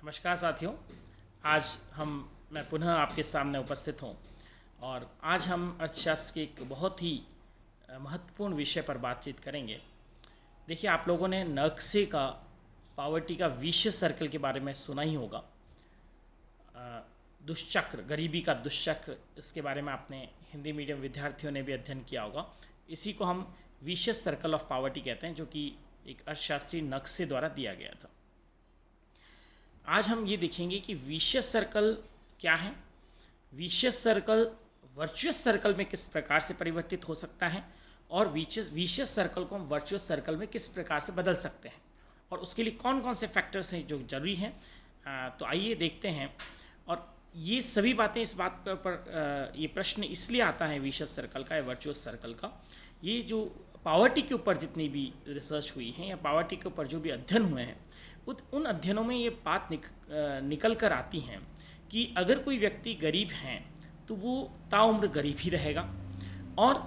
नमस्कार साथियों। आज मैं पुनः आपके सामने उपस्थित हूँ और आज हम अर्थशास्त्र के एक बहुत ही महत्वपूर्ण विषय पर बातचीत करेंगे। देखिए, आप लोगों ने नक्शे का पॉवर्टी का विशियस सर्कल के बारे में सुना ही होगा। दुष्चक्र, गरीबी का दुष्चक्र, इसके बारे में आपने हिंदी मीडियम विद्यार्थियों ने भी अध्ययन किया होगा। इसी को हम विशियस सर्कल ऑफ पॉवर्टी कहते हैं, जो कि एक अर्थशास्त्रीय नक्शे द्वारा दिया गया था। आज हम ये देखेंगे कि विशियस सर्कल क्या है, विशियस सर्कल वर्चुअस सर्कल में किस प्रकार से परिवर्तित हो सकता है और विशियस सर्कल को हम वर्चुअस सर्कल में किस प्रकार से बदल सकते हैं और उसके लिए कौन कौन से फैक्टर्स हैं जो जरूरी हैं। तो आइए देखते हैं। और ये सभी बातें इस बात पर ये प्रश्न इसलिए आता है विशियस सर्कल का या वर्चुअस सर्कल का, ये जो पॉवर्टी के ऊपर जितनी भी रिसर्च हुई है या पॉवर्टी के ऊपर जो भी अध्ययन हुए हैं उन अध्ययनों में ये बात निकल कर आती हैं कि अगर कोई व्यक्ति गरीब है तो वो ताउम्र गरीब ही रहेगा और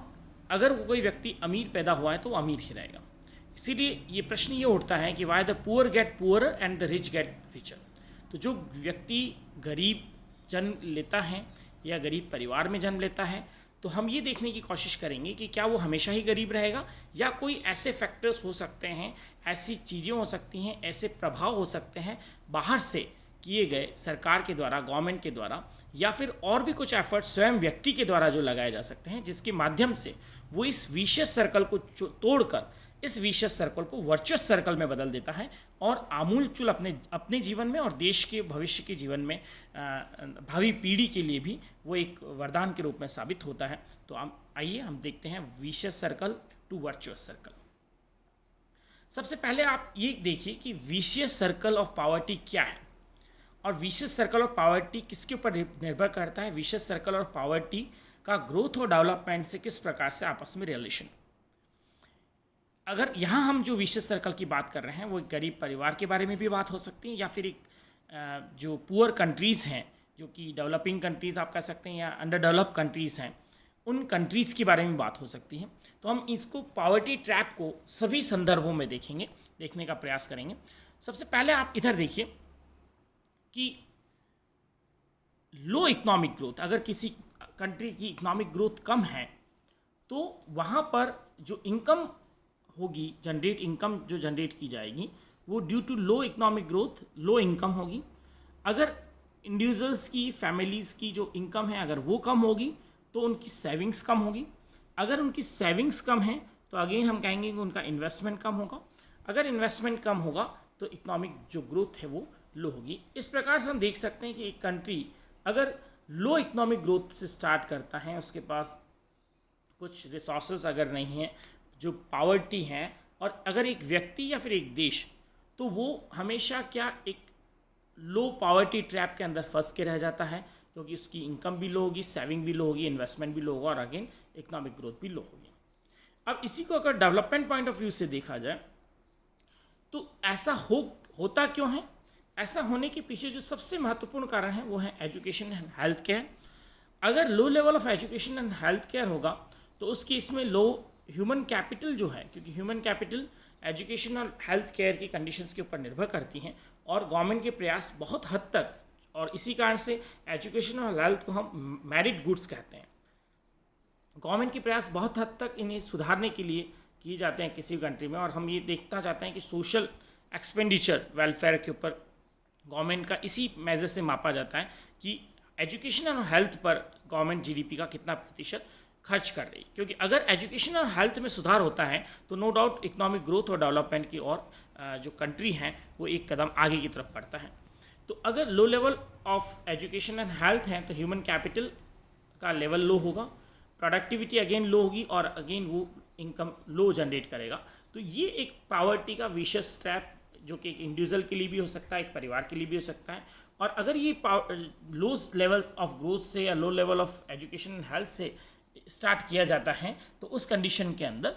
अगर वो कोई व्यक्ति अमीर पैदा हुआ है तो वो अमीर ही रहेगा। इसीलिए ये प्रश्न ये उठता है कि why the poor get poorer and the rich get richer. तो जो व्यक्ति गरीब जन्म लेता है या गरीब परिवार में जन्म लेता है तो हम ये देखने की कोशिश करेंगे कि क्या वो हमेशा ही गरीब रहेगा या कोई ऐसे फैक्टर्स हो सकते हैं, ऐसी चीज़ें हो सकती हैं, ऐसे प्रभाव हो सकते हैं बाहर से किए गए सरकार के द्वारा, गवर्नमेंट के द्वारा, या फिर और भी कुछ एफर्ट स्वयं व्यक्ति के द्वारा जो लगाए जा सकते हैं, जिसके माध्यम से वो इस विशियस सर्कल को तोड़कर इस विशियस सर्कल को वर्चुअस सर्कल में बदल देता है और आमूलचूल अपने जीवन में और देश के भविष्य के जीवन में भावी पीढ़ी के लिए भी वो एक वरदान के रूप में साबित होता है। तो आइए हम देखते हैं vicious circle to virtuous circle. सबसे पहले आप ये देखिए कि विशियस सर्कल ऑफ पॉवर्टी क्या है और विशियस सर्कल ऑफ पॉवर्टी किसके ऊपर निर्भर करता है। विशियस सर्कल ऑफ पॉवर्टी का ग्रोथ और डेवलपमेंट से किस प्रकार से आपस में रिलेशन। अगर यहाँ हम जो विशियस सर्कल की बात कर रहे हैं वो एक गरीब परिवार के बारे में भी बात हो सकती है या फिर एक जो पुअर कंट्रीज़ हैं, जो कि डेवलपिंग कंट्रीज़ आप कह सकते हैं या अंडर डेवलप कंट्रीज़ हैं, उन कंट्रीज़ के बारे में बात हो सकती है। तो हम इसको पॉवर्टी ट्रैप को सभी संदर्भों में देखने का प्रयास करेंगे। सबसे पहले आप इधर देखिए कि लो इकोनॉमिक ग्रोथ, अगर किसी कंट्री की इकोनॉमिक ग्रोथ कम है तो वहाँ पर जो इनकम होगी, इनकम जो जनरेट की जाएगी वो due to low economic growth low income होगी। अगर इंडिविजुअल्स की, फैमिलीज़ की जो इनकम है अगर वो कम होगी तो उनकी सेविंग्स कम होगी। अगर उनकी सेविंग्स कम है तो अगेन हम कहेंगे कि उनका इन्वेस्टमेंट कम होगा। अगर इन्वेस्टमेंट कम होगा तो इकोनॉमिक जो ग्रोथ है वो लो होगी। इस प्रकार से हम देख सकते हैं कि एक कंट्री अगर लो इकोनॉमिक ग्रोथ से स्टार्ट करता है, उसके पास कुछ रिसोर्सेज अगर नहीं है, जो पॉवर्टी है, और अगर एक व्यक्ति या फिर एक देश, तो वो हमेशा क्या एक लो पॉवर्टी ट्रैप के अंदर फंस के रह जाता है, क्योंकि उसकी इनकम भी लो होगी, सेविंग भी लो होगी, इन्वेस्टमेंट भी लो होगा और अगेन इकोनॉमिक ग्रोथ भी लो होगी। अब इसी को अगर डेवलपमेंट पॉइंट ऑफ व्यू से देखा जाए तो ऐसा होता क्यों है? ऐसा होने के पीछे जो सबसे महत्वपूर्ण कारण है वो है एजुकेशन एंड हेल्थ केयर। अगर low level of education and health care होगा तो उस केस में लो ह्यूमन कैपिटल जो है, क्योंकि ह्यूमन कैपिटल एजुकेशन और हेल्थ केयर की कंडीशंस के ऊपर निर्भर करती हैं और गवर्नमेंट के प्रयास बहुत हद तक, और इसी कारण से एजुकेशन और हेल्थ को हम मेरिट गुड्स कहते हैं, गवर्नमेंट के प्रयास बहुत हद तक इन्हें सुधारने के लिए किए जाते हैं किसी कंट्री में। और हम ये देखना चाहते हैं कि सोशल एक्सपेंडिचर वेलफेयर के ऊपर गवर्नमेंट का इसी मेजर से मापा जाता है कि एजुकेशन और हेल्थ पर गवर्नमेंट जीडीपी का कितना प्रतिशत खर्च कर रही है। क्योंकि अगर एजुकेशन और हेल्थ में सुधार होता है तो नो डाउट इकोनॉमिक ग्रोथ और डेवलपमेंट की और जो कंट्री हैं वो एक कदम आगे की तरफ बढ़ता है। तो अगर low level of education and health है तो ह्यूमन कैपिटल का लेवल लो होगा, प्रोडक्टिविटी अगेन लो होगी और अगेन वो इनकम लो जनरेट करेगा। तो ये एक पॉवर्टी का विशियस ट्रैप जो कि एक इंडिविजुअल के लिए भी हो सकता है, एक परिवार के लिए भी हो सकता है। और अगर ये लो लेवल ऑफ ग्रोथ से या लो level of education and health से स्टार्ट किया जाता है तो उस कंडीशन के अंदर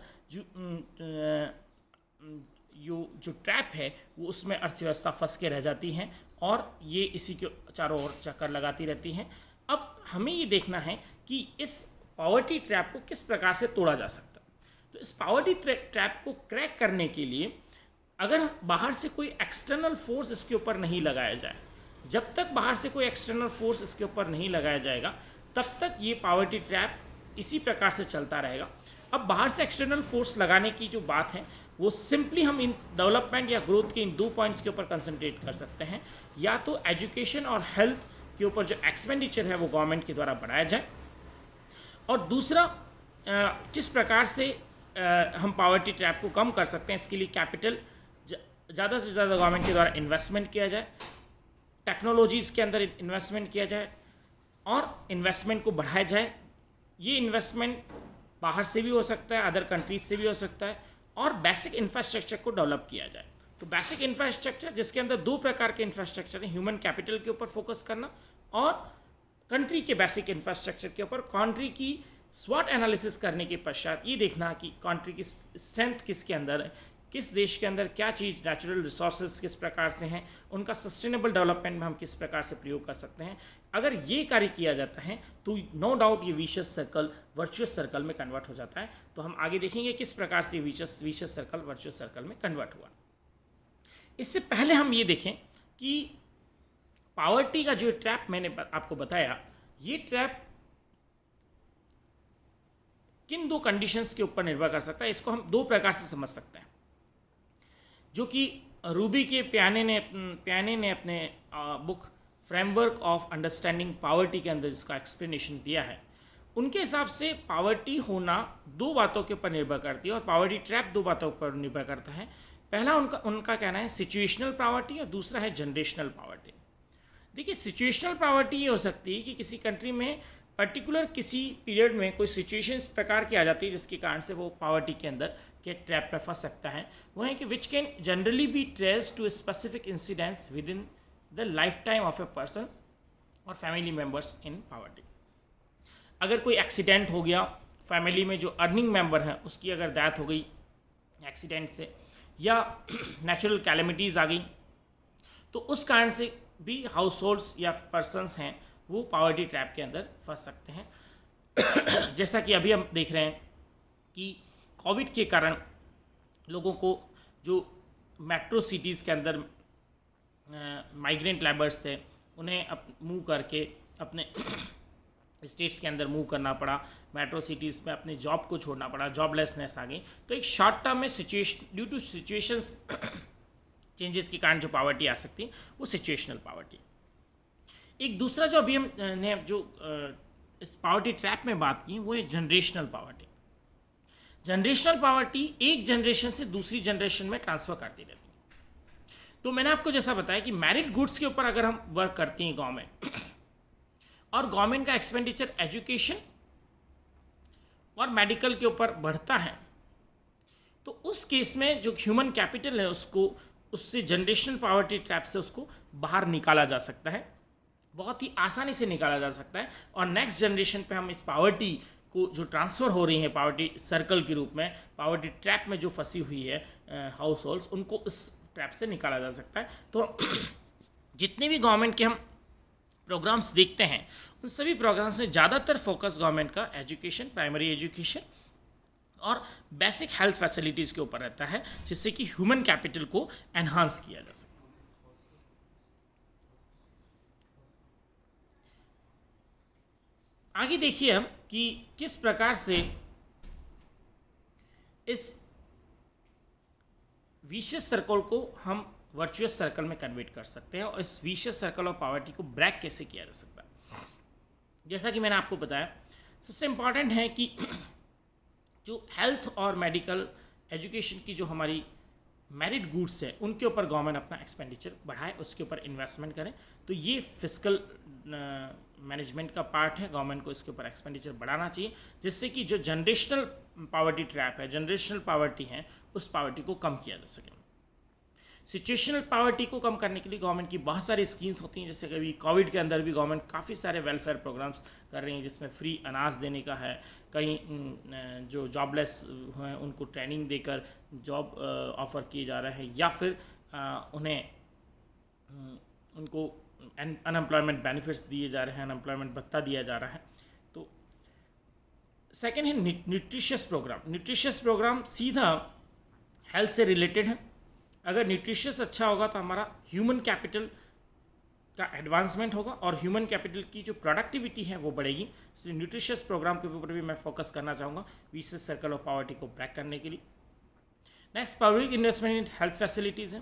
जो ट्रैप है वो उसमें अर्थव्यवस्था फंस के रह जाती है और ये इसी के चारों ओर चक्कर लगाती रहती हैं। अब हमें ये देखना है कि इस पॉवर्टी ट्रैप को किस प्रकार से तोड़ा जा सकता है। तो इस पॉवर्टी ट्रैप को क्रैक करने के लिए अगर बाहर से कोई एक्सटर्नल फोर्स इसके ऊपर नहीं लगाया जाए, जब तक बाहर से कोई एक्सटर्नल फोर्स इसके ऊपर नहीं लगाया जाएगा तब तक ये पावर्टी ट्रैप इसी प्रकार से चलता रहेगा। अब बाहर से एक्सटर्नल फोर्स लगाने की जो बात है वो सिंपली हम इन डेवलपमेंट या ग्रोथ के इन 2 पॉइंट्स के ऊपर कंसंट्रेट कर सकते हैं, या तो एजुकेशन और हेल्थ के ऊपर जो एक्सपेंडिचर है वो गवर्नमेंट के द्वारा बढ़ाया जाए, और दूसरा किस प्रकार से हम पावर्टी ट्रैप को कम कर सकते हैं, इसके लिए कैपिटल ज़्यादा से ज़्यादा गवर्नमेंट के द्वारा इन्वेस्टमेंट किया जाए, टेक्नोलॉजीज़ के अंदर इन्वेस्टमेंट किया जाए और इन्वेस्टमेंट को बढ़ाया जाए। ये इन्वेस्टमेंट बाहर से भी हो सकता है, अदर कंट्रीज से भी हो सकता है, और बेसिक इंफ्रास्ट्रक्चर को डेवलप किया जाए। तो बेसिक इंफ्रास्ट्रक्चर जिसके अंदर 2 प्रकार के इंफ्रास्ट्रक्चर हैं, ह्यूमन कैपिटल के ऊपर फोकस करना और कंट्री के बेसिक इंफ्रास्ट्रक्चर के ऊपर कंट्री की स्वॉट एनालिसिस करने के पश्चात ये देखना कि कंट्री की स्ट्रेंथ किसके अंदर है, किस देश के अंदर क्या चीज़, नेचुरल रिसोर्सेज किस प्रकार से हैं, उनका सस्टेनेबल डेवलपमेंट में हम किस प्रकार से प्रयोग कर सकते हैं। अगर ये कार्य किया जाता है तो नो डाउट ये विशियस सर्कल वर्चुअस सर्कल में कन्वर्ट हो जाता है। तो हम आगे देखेंगे किस प्रकार से विशियस सर्कल वर्चुअस सर्कल में कन्वर्ट हुआ। इससे पहले हम ये देखें कि पावर्टी का जो ट्रैप मैंने आपको बताया, ये ट्रैप किन 2 कंडीशंस के ऊपर निर्भर कर सकता है, इसको हम 2 प्रकार से समझ सकते हैं, जो कि रूबी के पियाने ने अपने book framework of understanding poverty के अंदर जिसका एक्सप्लेनेशन दिया है, उनके हिसाब से पावर्टी होना 2 बातों के ऊपर निर्भर करती है और पावर्टी ट्रैप 2 बातों पर निर्भर करता है। पहला उनका कहना है सिचुएशनल पावर्टी और दूसरा है जनरेशनल पावर्टी। देखिए, सिचुएशनल पावर्टी ये हो सकती है कि किसी कंट्री में पर्टिकुलर किसी पीरियड में कोई सिचुएशन इस प्रकार की आ जाती है जिसके कारण से वो पावर्टी के अंदर के ट्रैप में फंस सकता है। वो है कि which can generally be traced to specific incidents within the lifetime of a person और फैमिली मेम्बर्स इन पावर्टी। अगर कोई एक्सीडेंट हो गया, फैमिली में जो अर्निंग मेंबर है उसकी अगर डेथ हो गई एक्सीडेंट से, या नेचुरल कैलेमिटीज़ आ गई, तो उस कारण से भी हाउस होल्ड्स या पर्सनस हैं वो पावर्टी ट्रैप के अंदर फंस सकते हैं। जैसा कि अभी हम देख रहे हैं कि कोविड के कारण लोगों को जो मेट्रो सिटीज़ के अंदर माइग्रेंट लेबर्स थे उन्हें मूव करके अपने स्टेट्स के अंदर मूव करना पड़ा, मेट्रो सिटीज़ में अपने जॉब को छोड़ना पड़ा, जॉबलेसनेस आ गई। तो एक शॉर्ट टर्म में situation due to situations changes के कारण जो पावर्टी आ सकती है वो सिचुएशनल पावर्टी। एक दूसरा जो अभी हमने जो इस पावर्टी ट्रैप में बात की वो है जनरेशनल पावर्टी। जनरेशनल पावर्टी एक जनरेशन से दूसरी जनरेशन में ट्रांसफ़र करती रहती है। तो मैंने आपको जैसा बताया कि मैरिड गुड्स के ऊपर अगर हम वर्क करते हैं गवर्नमेंट, और गवर्नमेंट का एक्सपेंडिचर एजुकेशन और मेडिकल के ऊपर बढ़ता है, तो उस केस में जो ह्यूमन कैपिटल है उससे जनरेशनल पावर्टी ट्रैप से उसको बाहर निकाला जा सकता है, बहुत ही आसानी से निकाला जा सकता है। और नेक्स्ट जनरेशन पे हम इस पावर्टी को जो ट्रांसफ़र हो रही है पावर्टी सर्कल के रूप में, पावर्टी ट्रैप में जो फंसी हुई है हाउस होल्ड्स, उनको इस ट्रैप से निकाला जा सकता है। तो जितने भी गवर्नमेंट के हम प्रोग्राम्स देखते हैं उन सभी प्रोग्राम्स में ज़्यादातर फोकस गवर्नमेंट का एजुकेशन, प्राइमरी एजुकेशन और बेसिक हेल्थ फैसिलिटीज़ के ऊपर रहता है, जिससे कि ह्यूमन कैपिटल को एनहांस किया जा सके। आगे देखिए हम कि किस प्रकार से इस विशियस सर्कल को हम वर्चुअस सर्कल में कन्वर्ट कर सकते हैं और इस विशियस सर्कल ऑफ पावर्टी को ब्रेक कैसे किया जा सकता है। जैसा कि मैंने आपको बताया, सबसे इम्पॉर्टेंट है कि जो हेल्थ और मेडिकल एजुकेशन की जो हमारी मैरिड गुड्स है उनके ऊपर गवर्नमेंट अपना एक्सपेंडिचर बढ़ाए, उसके ऊपर इन्वेस्टमेंट करें। तो ये फिस्कल मैनेजमेंट का पार्ट है, गवर्नमेंट को इसके ऊपर एक्सपेंडिचर बढ़ाना चाहिए, जिससे कि जो जनरेशनल पावर्टी ट्रैप है, जनरेशनल पावर्टी है, उस पावर्टी को कम किया जा सके। सिचुएशनल पावर्टी को कम करने के लिए गवर्नमेंट की बहुत सारी स्कीम्स होती हैं, जैसे कभी कोविड के अंदर भी गवर्नमेंट काफ़ी सारे वेलफेयर प्रोग्राम्स कर रही हैं, जिसमें फ्री अनाज देने का है, कहीं जो जॉबलेस हैं उनको ट्रेनिंग देकर जॉब ऑफ़र किए जा रहे हैं, या फिर उन्हें उनको अनएम्प्लॉयमेंट बेनिफिट्स दिए जा रहे हैं, अनएम्प्लॉयमेंट भत्ता दिया जा रहा है। तो सेकेंड है न्यूट्रिशियस प्रोग्राम। न्यूट्रिशियस प्रोग्राम सीधा हेल्थ से रिलेटेड है। अगर न्यूट्रिशियस अच्छा होगा तो हमारा ह्यूमन कैपिटल का एडवांसमेंट होगा और ह्यूमन कैपिटल की जो प्रोडक्टिविटी है वो बढ़ेगी। इसलिए न्यूट्रिशियस प्रोग्राम के ऊपर भी मैं फोकस करना चाहूँगा विशेष सर्कल ऑफ पॉवर्टी को ब्रेक करने के लिए। Next public investment in health facilities है,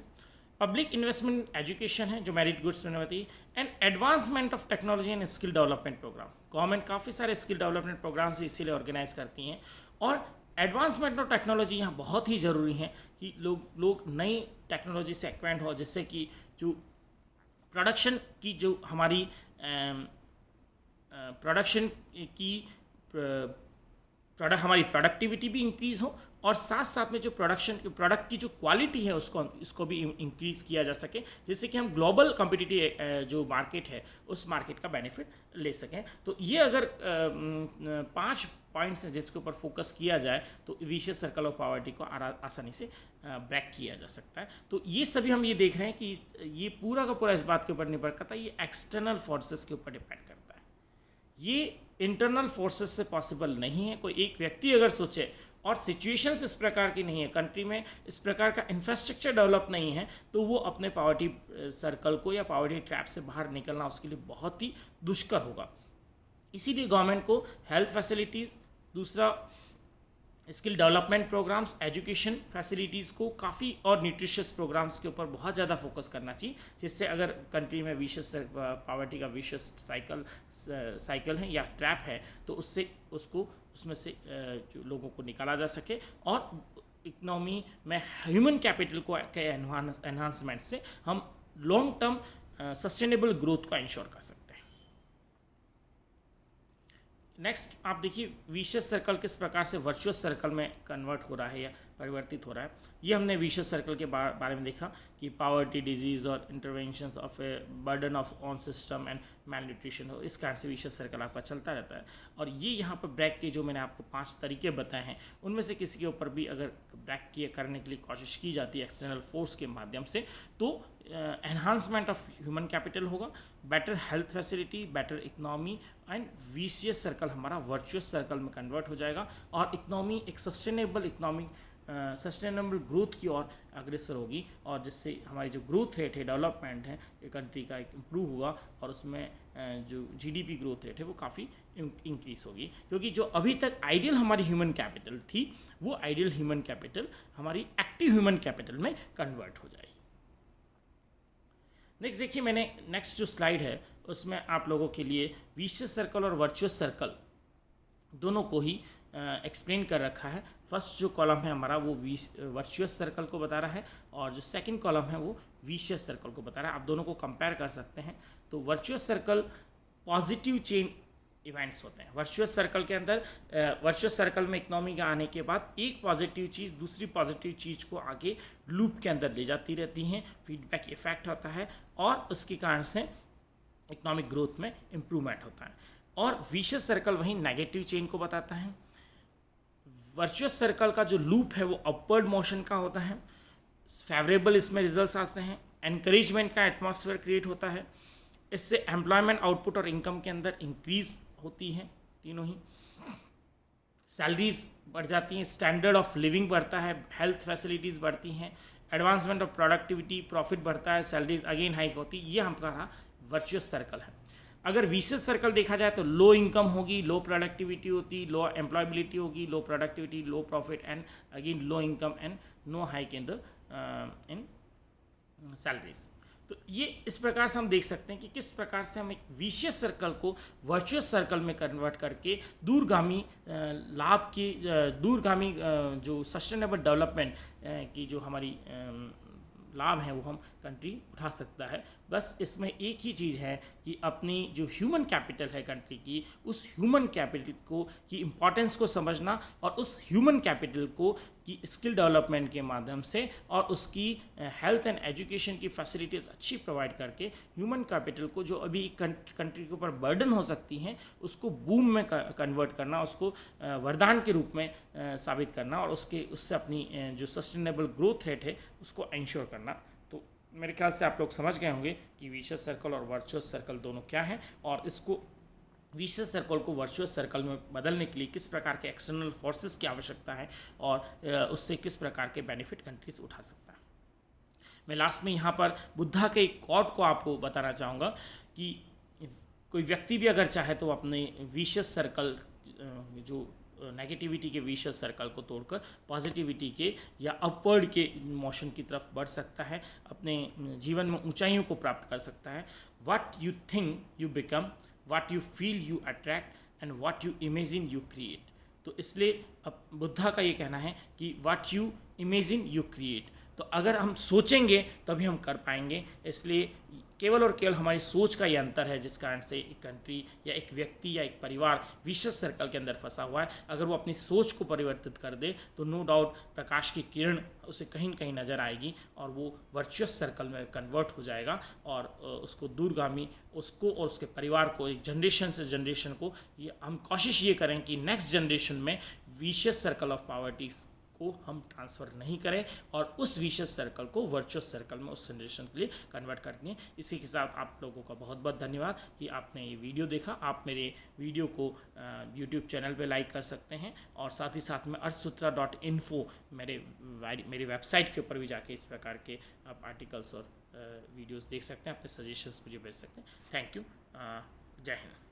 पब्लिक इन्वेस्टमेंट एजुकेशन है जो मेरिट गुड्स में होती है, and advancement of technology and skill development program. Government काफ़ी सारे स्किल डेवलपमेंट प्रोग्राम्स इसीलिए ऑर्गेनाइज करती हैं और एडवांसमेंट ऑफ टेक्नोलॉजी यहाँ बहुत ही ज़रूरी है कि लोग नई टेक्नोलॉजी से एक्वाइंट हो, जिससे कि जो प्रोडक्शन की जो हमारी प्रोडक्शन की हमारी प्रोडक्टिविटी भी इंक्रीज़ हो और साथ साथ में जो प्रोडक्ट की जो क्वालिटी है इसको भी इंक्रीज़ किया जा सके, जिससे कि हम ग्लोबल कॉम्पिटिटिव जो मार्केट है उस मार्केट का बेनिफिट ले सकें। तो ये अगर 5 पॉइंट्स हैं जिसके ऊपर फोकस किया जाए तो विशियस सर्कल ऑफ पॉवर्टी को आसानी से ब्रेक किया जा सकता है। तो ये सभी हम ये देख रहे हैं कि ये पूरा का पूरा इस बात के ऊपर निर्भर करता है, ये एक्सटर्नल फोर्सेस के ऊपर डिपेंड करता है, ये इंटरनल फोर्सेस से पॉसिबल नहीं है। कोई एक व्यक्ति अगर सोचे और सिचुएशंस इस प्रकार की नहीं है, कंट्री में इस प्रकार का इंफ्रास्ट्रक्चर डेवलप नहीं है, तो वो अपने पॉवर्टी सर्कल को या पॉवर्टी ट्रैप से बाहर निकलना उसके लिए बहुत ही दुष्कर होगा। इसीलिए गवर्नमेंट को हेल्थ फैसिलिटीज़, दूसरा skill development programs, education facilities को काफ़ी और न्यूट्रिशियस प्रोग्राम्स के ऊपर बहुत ज़्यादा फोकस करना चाहिए, जिससे अगर कंट्री में विशियस पॉवर्टी का विशियस साइकिल है या ट्रैप है तो उसमें से जो लोगों को निकाला जा सके और इकोनॉमी में ह्यूमन कैपिटल को के एनहांसमेंट से हम लॉन्ग टर्म सस्टेनेबल ग्रोथ को इंश्योर कर सकते हैं। नेक्स्ट आप देखिए विशियस सर्कल किस प्रकार से वर्चुअस सर्कल में कन्वर्ट हो रहा है या परिवर्तित हो रहा है। ये हमने विशियस सर्कल के बारे में देखा कि पॉवर्टी, डिजीज़ और intervention of a burden of on system and malnutrition हो, इस कारण से विशियस सर्कल आपका चलता रहता है। और ये यहाँ पर ब्रेक के जो मैंने आपको 5 तरीके बताए हैं उनमें से किसी के ऊपर भी अगर ब्रेक करने के लिए कोशिश की जाती है एक्सटर्नल फोर्स के माध्यम से, तो एनहांसमेंट ऑफ ह्यूमन कैपिटल होगा, better health facility, better economy and vicious circle हमारा वर्चुअस सर्कल में कन्वर्ट हो जाएगा और इकनॉमी एक सस्टेनेबल ग्रोथ की ओर अग्रसर होगी और जिससे हमारी जो ग्रोथ रेट है, डेवलपमेंट है ये कंट्री का एक इम्प्रूव होगा और उसमें जो जीडीपी ग्रोथ रेट है वो काफ़ी इंक्रीज होगी, क्योंकि जो अभी तक आइडियल हमारी ह्यूमन कैपिटल थी वो आइडियल ह्यूमन कैपिटल हमारी एक्टिव ह्यूमन कैपिटल में कन्वर्ट हो जाएगी। नेक्स्ट देखिए, मैंने नेक्स्ट जो स्लाइड है उसमें आप लोगों के लिए विशियस सर्कल और वर्चुअस सर्कल दोनों को ही एक्सप्लेन कर रखा है। फर्स्ट जो कॉलम है हमारा वो वर्चुअस सर्कल को बता रहा है और जो सेकंड कॉलम है वो विशियस सर्कल को बता रहा है। आप दोनों को कंपेयर कर सकते हैं। तो virtuous circle positive chain events होते हैं। वर्चुअस सर्कल के अंदर वर्चुअस सर्कल में इकोनॉमी के आने के बाद एक पॉजिटिव चीज़ दूसरी पॉजिटिव चीज़ को आगे लूप के अंदर ले जाती रहती हैं, फीडबैक इफेक्ट होता है और उसके कारण से इकोनॉमिक ग्रोथ में इम्प्रूवमेंट होता है। और विशियस सर्कल वहीं नेगेटिव चेन को बताता है। वर्चुअस सर्कल का जो लूप है वो अपवर्ड मोशन का होता है, फेवरेबल इसमें रिजल्ट्स आते हैं, एनकरेजमेंट का एटमॉस्फेयर क्रिएट होता है, इससे एम्प्लॉयमेंट आउटपुट और इनकम के अंदर इंक्रीज होती है, तीनों ही सैलरीज बढ़ जाती हैं, स्टैंडर्ड ऑफ लिविंग बढ़ता है, हेल्थ फैसिलिटीज़ बढ़ती हैं, एडवांसमेंट ऑफ प्रोडक्टिविटी, प्रॉफिट बढ़ता है, सैलरीज अगेन हाइक होती है। ये हमारा वर्चुअस सर्कल है। अगर विशियस सर्कल देखा जाए तो लो इनकम होगी, लो प्रोडक्टिविटी होती, लो एम्प्लॉयबिलिटी होगी, low productivity, low profit and again low income and no hike in salaries. तो ये इस प्रकार से हम देख सकते हैं कि किस प्रकार से हम एक विशियस सर्कल को वर्चुअस सर्कल में कन्वर्ट करके दूरगामी लाभ की दूरगामी जो सस्टेनेबल डेवलपमेंट की जो हमारी लाभ हैं वो हम कंट्री उठा सकता है। बस इसमें एक ही चीज़ है कि अपनी जो ह्यूमन कैपिटल है कंट्री की, उस ह्यूमन कैपिटल को की इम्पोर्टेंस को समझना और उस ह्यूमन कैपिटल को की स्किल डेवलपमेंट के माध्यम से और उसकी हेल्थ एंड एजुकेशन की फैसिलिटीज़ अच्छी प्रोवाइड करके ह्यूमन कैपिटल को जो अभी कंट्री के ऊपर बर्डन हो सकती हैं उसको बूम में कन्वर्ट करना, उसको वरदान के रूप में साबित करना और उससे अपनी जो सस्टेनेबल ग्रोथ रेट है उसको इंश्योर करना। तो मेरे ख्याल से आप लोग समझ गए होंगे कि विशियस सर्कल और वर्चुअस सर्कल दोनों क्या हैं और इसको विशियस सर्कल को वर्चुअस सर्कल में बदलने के लिए किस प्रकार के एक्सटर्नल फोर्सेस की आवश्यकता है और उससे किस प्रकार के बेनिफिट कंट्रीज उठा सकता है। मैं लास्ट में यहाँ पर बुद्धा के एक कोट को आपको बताना चाहूँगा कि कोई व्यक्ति भी अगर चाहे तो अपने विशियस सर्कल, जो नेगेटिविटी के विशियस सर्कल को तोड़कर पॉजिटिविटी के या अपवर्ड के मोशन की तरफ बढ़ सकता है, अपने जीवन में ऊंचाइयों को प्राप्त कर सकता है। What you think you become, what you feel you attract and what you imagine you create. तो इसलिए अब बुद्धा का ये कहना है कि what you imagine you create. तो अगर हम सोचेंगे तभी हम कर पाएंगे। इसलिए केवल और केवल हमारी सोच का ये अंतर है जिस कारण से एक कंट्री या एक व्यक्ति या एक परिवार विशियस सर्कल के अंदर फंसा हुआ है। अगर वो अपनी सोच को परिवर्तित कर दे तो नो डाउट प्रकाश की किरण उसे कहीं न कहीं नज़र आएगी और वो वर्चुअस सर्कल में कन्वर्ट हो जाएगा और उसको दूरगामी, उसको और उसके परिवार को, एक जनरेशन से जनरेशन को, ये हम कोशिश ये करें कि नेक्स्ट जनरेशन में विशियस सर्कल ऑफ पॉवर्टी को हम ट्रांसफ़र नहीं करें और उस विशियस सर्कल को वर्चुअस सर्कल में उस जनरेशन के लिए कन्वर्ट कर दें। इसी के साथ आप लोगों का बहुत बहुत धन्यवाद कि आपने ये वीडियो देखा। आप मेरे वीडियो को यूट्यूब चैनल पे लाइक कर सकते हैं और साथ ही साथ में arthsutra.info मेरी वेबसाइट के ऊपर भी जाके इस प्रकार के आप आर्टिकल्स और वीडियोज़ देख सकते हैं, अपने सजेशंस मुझे भेज सकते हैं। Thank you. जय हिंद।